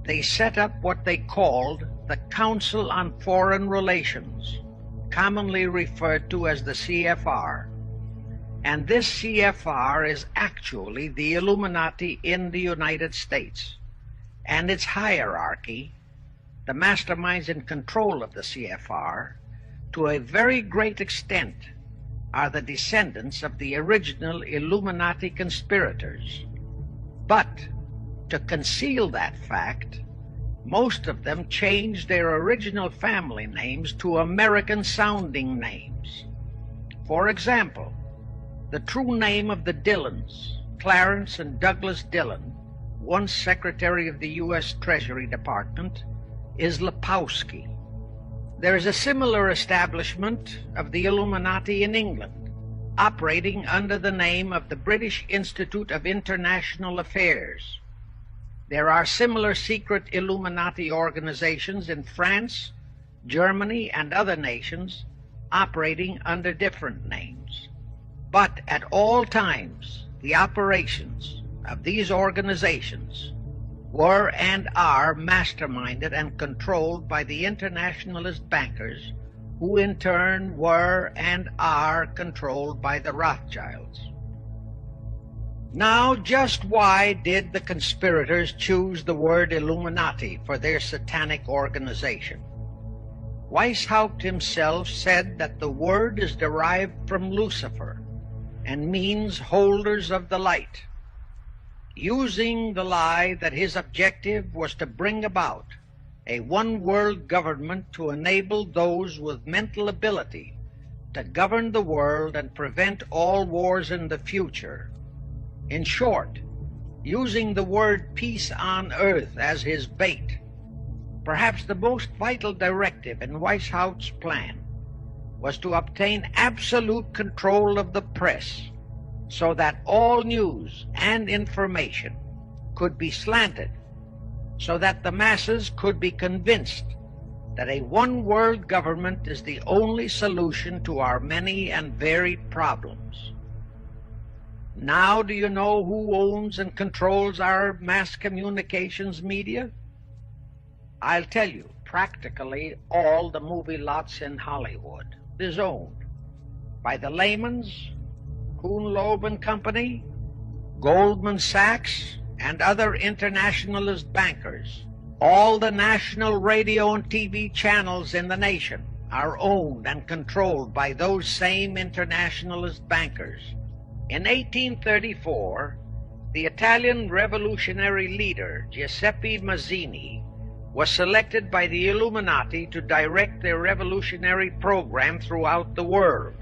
they set up what they called the Council on Foreign Relations, commonly referred to as the CFR. And this CFR is actually the Illuminati in the United States. And its hierarchy, the masterminds in control of the CFR, to a very great extent, are the descendants of the original Illuminati conspirators. But to conceal that fact, most of them changed their original family names to American-sounding names. For example, the true name of the Dillons, Clarence and Douglas Dillon, once Secretary of the U.S. Treasury Department, is Lepowski. There is a similar establishment of the Illuminati in England, operating under the name of the British Institute of International Affairs. There are similar secret Illuminati organizations in France, Germany, and other nations, operating under different names. But at all times, the operations of these organizations were and are masterminded and controlled by the internationalist bankers, who in turn were and are controlled by the Rothschilds. Now, just why did the conspirators choose the word Illuminati for their satanic organization? Weishaupt himself said that the word is derived from Lucifer and means holders of the light, using the lie that his objective was to bring about a one-world government to enable those with mental ability to govern the world and prevent all wars in the future. In short, using the word peace on earth as his bait. Perhaps the most vital directive in Weishaupt's plan was to obtain absolute control of the press, so that all news and information could be slanted, so that the masses could be convinced that a one-world government is the only solution to our many and varied problems. Now do you know who owns and controls our mass communications media? I'll tell you, practically all the movie lots in Hollywood is owned by the Lehmans, Kuhn Loeb and Company, Goldman Sachs, and other internationalist bankers. All the national radio and TV channels in the nation are owned and controlled by those same internationalist bankers. In 1834, the Italian revolutionary leader Giuseppe Mazzini was selected by the Illuminati to direct their revolutionary program throughout the world.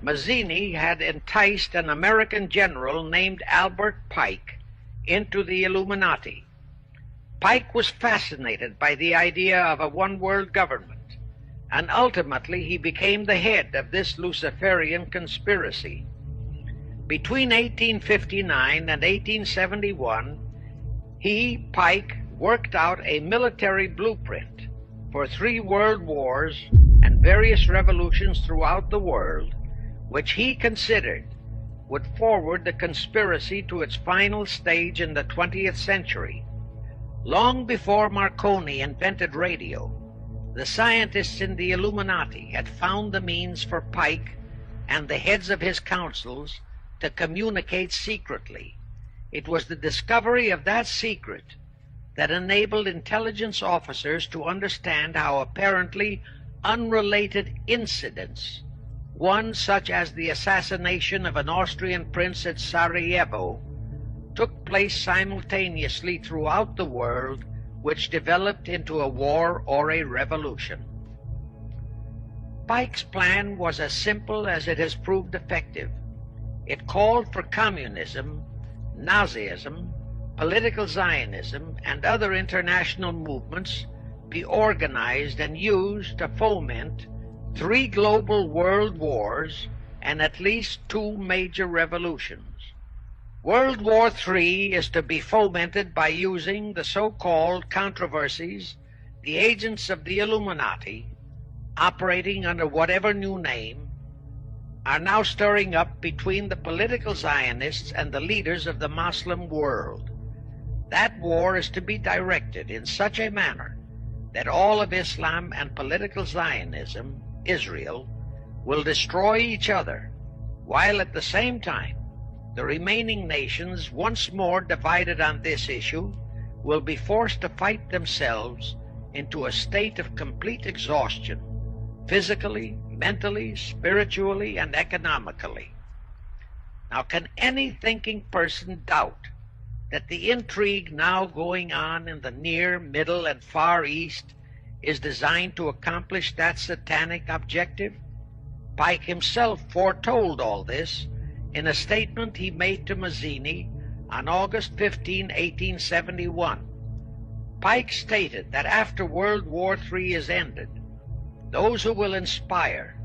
Mazzini had enticed an American general named Albert Pike into the Illuminati. Pike was fascinated by the idea of a one-world government, and ultimately he became the head of this Luciferian conspiracy. Between 1859 and 1871, Pike, worked out a military blueprint for 3 world wars and various revolutions throughout the world, which he considered would forward the conspiracy to its final stage in the 20th century. Long before Marconi invented radio, the scientists in the Illuminati had found the means for Pike and the heads of his councils to communicate secretly. It was the discovery of that secret that enabled intelligence officers to understand how apparently unrelated incidents, one such as the assassination of an Austrian prince at Sarajevo, took place simultaneously throughout the world, which developed into a war or a revolution. Pike's plan was as simple as it has proved effective. It called for communism, Nazism, political Zionism, and other international movements be organized and used to foment 3 global world wars and at least 2 major revolutions. World War III is to be fomented by using the so-called controversies the agents of the Illuminati, operating under whatever new name, are now stirring up between the political Zionists and the leaders of the Muslim world. That war is to be directed in such a manner that all of Islam and political Zionism, Israel, will destroy each other, while at the same time the remaining nations, once more divided on this issue, will be forced to fight themselves into a state of complete exhaustion, physically, mentally, spiritually, and economically. Now, can any thinking person doubt that the intrigue now going on in the Near, Middle, and Far East is designed to accomplish that satanic objective? Pike himself foretold all this in a statement he made to Mazzini on August 15, 1871. Pike stated that after World War III is ended, those who will inspire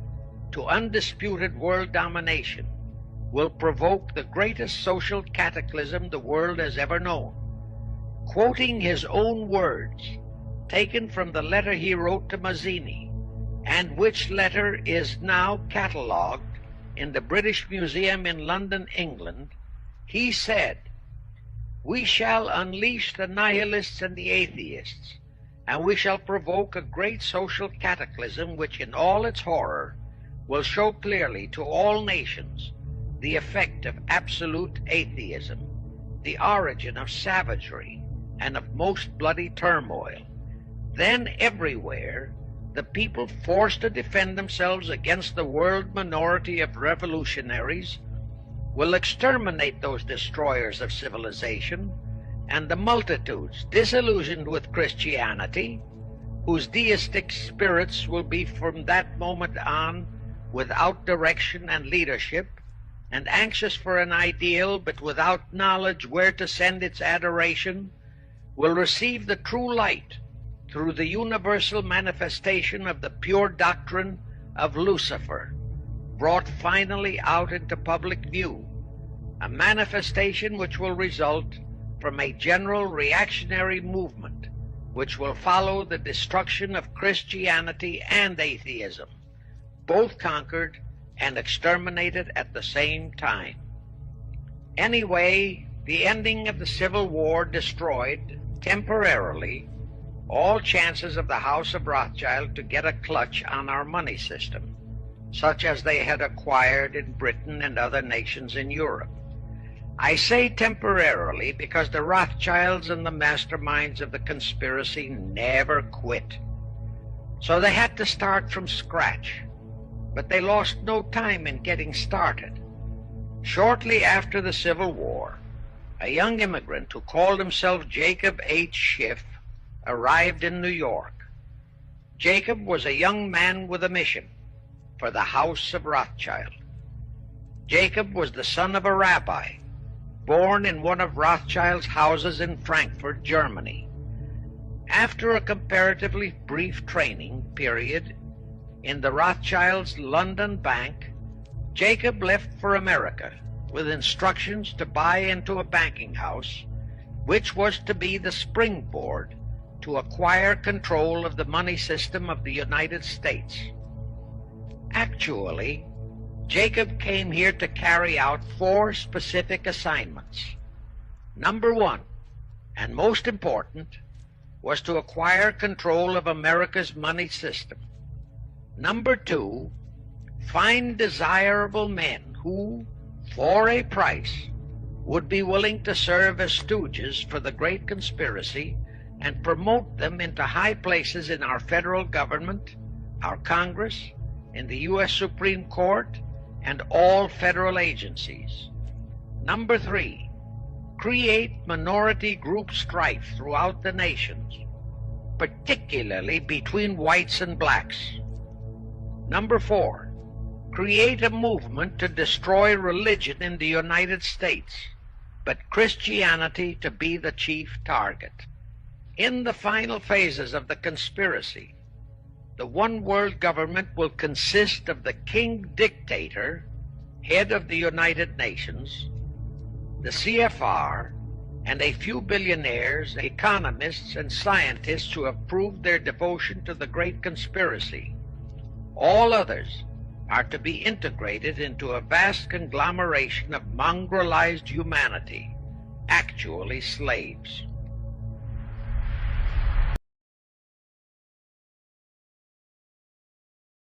to undisputed world domination will provoke the greatest social cataclysm the world has ever known. Quoting his own words, taken from the letter he wrote to Mazzini, and which letter is now catalogued in the British Museum in London, England, he said, "We shall unleash the nihilists and the atheists, and we shall provoke a great social cataclysm which in all its horror will show clearly to all nations the effect of absolute atheism, the origin of savagery and of most bloody turmoil. Then everywhere the people forced to defend themselves against the world minority of revolutionaries will exterminate those destroyers of civilization, and the multitudes disillusioned with Christianity, whose deistic spirits will be from that moment on without direction and leadership, and anxious for an ideal but without knowledge where to send its adoration, will receive the true light through the universal manifestation of the pure doctrine of Lucifer, brought finally out into public view, a manifestation which will result from a general reactionary movement which will follow the destruction of Christianity and atheism, both conquered and exterminated at the same time. Anyway, the ending of the Civil War destroyed, temporarily, all chances of the House of Rothschild to get a clutch on our money system, such as they had acquired in Britain and other nations in Europe. I say temporarily because the Rothschilds and the masterminds of the conspiracy never quit. So they had to start from scratch, but they lost no time in getting started. Shortly after the Civil War, a young immigrant who called himself Jacob H. Schiff arrived in New York. Jacob was a young man with a mission for the House of Rothschild. Jacob was the son of a rabbi, born in one of Rothschild's houses in Frankfurt, Germany. After a comparatively brief training period in the Rothschilds' London bank, Jacob left for America with instructions to buy into a banking house, which was to be the springboard to acquire control of the money system of the United States. Actually, Jacob came here to carry out 4 specific assignments. Number 1, and most important, was to acquire control of America's money system. Number 2, find desirable men who, for a price, would be willing to serve as stooges for the great conspiracy and promote them into high places in our federal government, our Congress, in the U.S. Supreme Court, and all federal agencies. Number 3, create minority group strife throughout the nations, particularly between whites and blacks. Number 4, create a movement to destroy religion in the United States, but Christianity to be the chief target. In the final phases of the conspiracy, the one world government will consist of the king dictator, head of the United Nations, the CFR, and a few billionaires, economists, and scientists who have proved their devotion to the great conspiracy. All others are to be integrated into a vast conglomeration of mongrelized humanity, actually slaves.